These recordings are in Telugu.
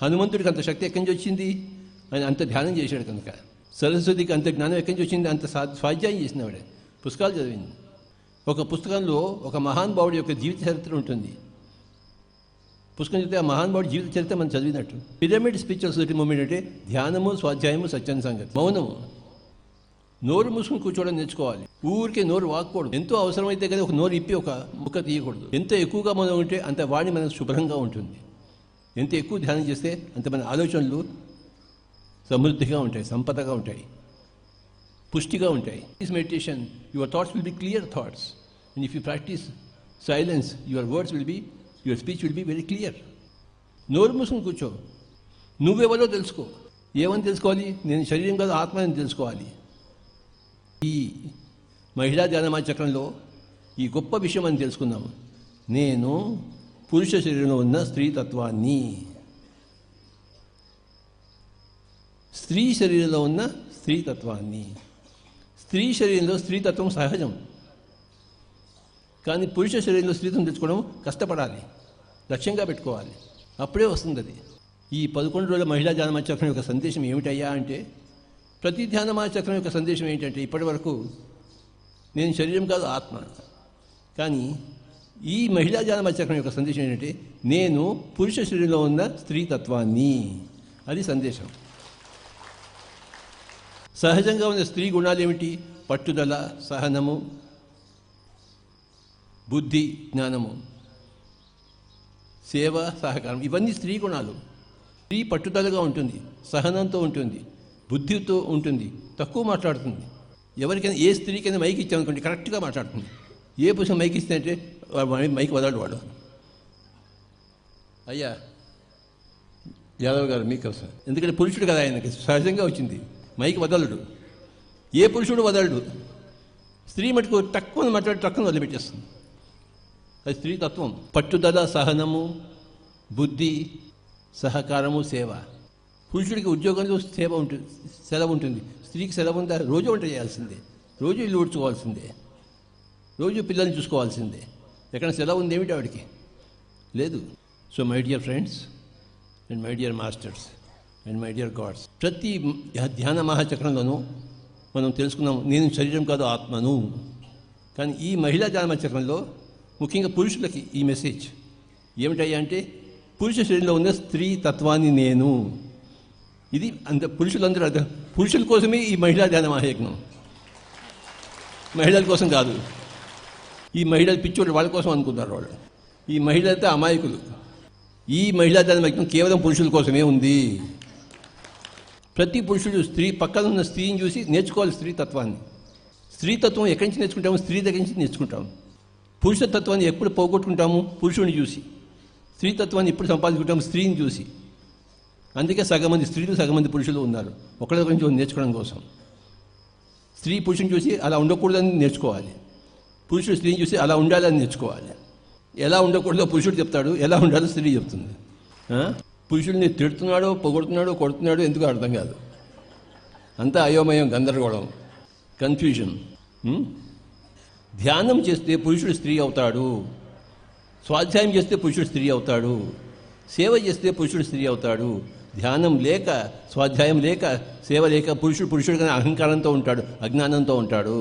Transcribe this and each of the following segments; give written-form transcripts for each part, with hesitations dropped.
హనుమంతుడికి అంత శక్తి ఎక్కడి నుంచి వచ్చింది? ఆయన అంత ధ్యానం చేశాడు కనుక. సరస్వతికి అంత జ్ఞానం ఎక్కడి నుంచి వచ్చింది? అంత స్వాధ్యాయం చేసిన ఆవిడ, పుస్తకాలు చదివింది. ఒక పుస్తకంలో ఒక మహానుభావుడి యొక్క జీవిత చరిత్ర ఉంటుంది. పుస్తకం చదివితే ఆ మహానుభావుడి జీవిత చరిత్ర మనం చదివినట్టు. పిరమిడ్ స్పిరిచువల్ సొసైటీ మూమెంట్ అంటే ధ్యానము, స్వాధ్యాయము, సత్యం సంగతి, మౌనము. నోరు మూసుకుని కూర్చోవడం నేర్చుకోవాలి. ఊరికే నోరు వాక్కూడదు. ఎంతో అవసరమైతే కానీ ఒక నోరు ఇప్పి ఒక ముక్క తీయకూడదు. ఎంత ఎక్కువగా మనం ఉంటే అంత వాణి మనకు శుభ్రంగా ఉంటుంది. ఎంత ఎక్కువ ధ్యానం చేస్తే అంత మన ఆలోచనలు సమృద్ధిగా ఉంటాయి, సంపదగా ఉంటాయి, పుష్టిగా ఉంటాయి. This meditation your thoughts will be clear thoughts. And if you practice silence your speech will be very clear. నోరు మూసుకుని కూర్చో. నువ్వెవరో తెలుసుకో. ఏమని తెలుసుకోవాలి? నేను శరీరం కాదు ఆత్మ అని తెలుసుకోవాలి. ఈ మహిళా ధ్యానమా చక్రంలో ఈ గొప్ప విషయం అని తెలుసుకుందాము. నేను పురుష శరీరంలో ఉన్న స్త్రీతత్వాన్ని, స్త్రీ శరీరంలో ఉన్న స్త్రీతత్వాన్ని. స్త్రీ శరీరంలో స్త్రీతత్వం సహజం, కానీ పురుష శరీరంలో స్త్రీత్వం తెచ్చుకోవడం కష్టపడాలి, లక్ష్యంగా పెట్టుకోవాలి, అప్పుడే వస్తుంది అది. ఈ 11 రోజుల మహిళా ధ్యానమా చక్రం యొక్క సందేశం ఏమిటయ్యా అంటే, ప్రతి ధ్యానమా చక్రం యొక్క సందేశం ఏంటంటే, ఇప్పటి వరకు నేను శరీరం కాదు ఆత్మ, కానీ ఈ మహిళా ధ్యానమా చక్రం యొక్క సందేశం ఏంటంటే నేను పురుష శరీరంలో ఉన్న స్త్రీతత్వాన్ని. అది సందేశం. సహజంగా ఉన్న స్త్రీ గుణాలు ఏమిటి? పట్టుదల, సహనము, బుద్ధి, జ్ఞానము, సేవ, సహకారం, ఇవన్నీ స్త్రీ గుణాలు. స్త్రీ పట్టుదలగా ఉంటుంది, సహనంతో ఉంటుంది, బుద్ధితో ఉంటుంది, తక్కువ మాట్లాడుతుంది. ఎవరికైనా ఏ స్త్రీకైనా మైక్ ఇచ్చామనుకోండి కరెక్ట్గా మాట్లాడుతుంది. ఏ పురుషుడు మైక్ ఇస్తే అంటే మైక్ వదలడు వాడు. అయ్యా యాదవ్ గారు మీకోసం, ఎందుకంటే పురుషుడు కదా, ఆయనకి సహజంగా వచ్చింది, మైక్ వదలడు. ఏ పురుషుడు వదలడు. స్త్రీ మటుకు తక్కువ మాట్లాడి తక్కువ వదిలిపెట్టేస్తుంది. అది స్త్రీ తత్వం. పట్టుదల, సహనము, బుద్ధి, సహకారము, సేవ. పురుషుడికి ఉద్యోగంలో సేవ ఉంటుంది, సెలవు ఉంటుంది. స్త్రీకి సెలవు ఉందా? రోజు వంట చేయాల్సిందే, రోజు ఇల్లు ఊడ్చుకోవాల్సిందే, రోజు పిల్లల్ని చూసుకోవాల్సిందే. ఎక్కడ సెలవు ఉంది ఏమిటి ఆవిడికి? లేదు. So my dear friends and my dear masters and my dear God's, ప్రతి ధ్యాన మహాచక్రంలోనూ మనం తెలుసుకున్నాం నేను శరీరం కాదు ఆత్మను. కానీ ఈ మహిళా ధ్యాన మహాచక్రంలో ముఖ్యంగా పురుషులకి ఈ మెసేజ్ ఏమిటయ్యా అంటే, పురుష శరీరంలో ఉన్న స్త్రీ తత్వాన్ని నేను. ఇది అంత పురుషులందరూ పురుషుల కోసమే ఈ మహిళా ధ్యాన మహాయజ్ఞం, మహిళల కోసం కాదు. ఈ మహిళలు పిచ్చోళ్ళు, వాళ్ళ కోసం అనుకున్నారు వాళ్ళు. ఈ మహిళలతో అమాయకులు. ఈ మహిళా ధ్యాన యజ్ఞం కేవలం పురుషుల కోసమే ఉంది. ప్రతి పురుషుడు స్త్రీ పక్కన ఉన్న స్త్రీని చూసి నేర్చుకోవాలి స్త్రీతత్వాన్ని. స్త్రీతత్వం ఎక్కడి నుంచి నేర్చుకుంటాము? స్త్రీ దగ్గర నుంచి నేర్చుకుంటాము. పురుషతత్వాన్ని ఎప్పుడు పోగొట్టుకుంటాము? పురుషుడిని చూసి. స్త్రీతత్వాన్ని ఎప్పుడు సంపాదించుకుంటాము? స్త్రీని చూసి. అందుకే సగం మంది స్త్రీలు, సగం మంది పురుషులు ఉన్నారు ఒకళ్ళ గురించి నేర్చుకోవడం కోసం. స్త్రీ పురుషుని చూసి అలా ఉండకూడదని నేర్చుకోవాలి, పురుషుడు స్త్రీని చూసి అలా ఉండాలని నేర్చుకోవాలి. ఎలా ఉండకూడదో పురుషుడు చెప్తాడు, ఎలా ఉండాలో స్త్రీ చెప్తుంది. పురుషుడిని తిడుతున్నాడో, పొగడుతున్నాడో, కొడుతున్నాడో ఎందుకు అర్థం కాదు. అంతా అయోమయం, గందరగోళం, కన్ఫ్యూజన్. ధ్యానం చేస్తే పురుషుడు స్త్రీ అవుతాడు, స్వాధ్యాయం చేస్తే పురుషుడు స్త్రీ అవుతాడు, సేవ చేస్తే పురుషుడు స్త్రీ అవుతాడు. ధ్యానం లేక, స్వాధ్యాయం లేక, సేవ లేక పురుషుడుగా అహంకారంతో ఉంటాడు, అజ్ఞానంతో ఉంటాడు.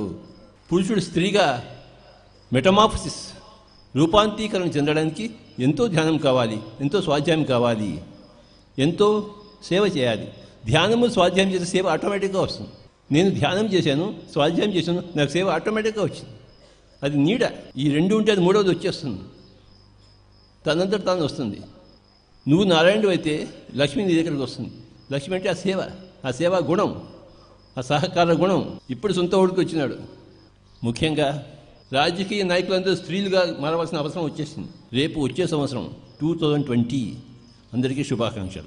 పురుషుడు స్త్రీగా మెటమార్ఫసిస్, రూపాంతీకరణ చెందడానికి ఎంతో ధ్యానం కావాలి, ఎంతో స్వాధ్యాయం కావాలి, ఎంతో సేవ చేయాలి. ధ్యానము, స్వాధ్యాయం చేసే సేవ ఆటోమేటిక్గా వస్తుంది. నేను ధ్యానం చేశాను, స్వాధ్యాయం చేశాను, నాకు సేవ ఆటోమేటిక్గా వచ్చింది. అది నీడ. ఈ రెండు ఉంటే అది మూడవది వచ్చేస్తుంది, తనంతట తాను వస్తుంది. నువ్వు నారాయణుడు అయితే లక్ష్మి నీ దగ్గరికి వస్తుంది. లక్ష్మి అంటే ఆ సేవా గుణం, ఆ సహకార గుణం. ఇప్పుడు సొంత ఊడికి వచ్చినాడు. ముఖ్యంగా రాజకీయ నాయకులందరూ స్త్రీలుగా మారవలసిన అవసరం వచ్చేసింది. రేపు వచ్చే సంవత్సరం 2020 అందరికీ శుభాకాంక్షలు.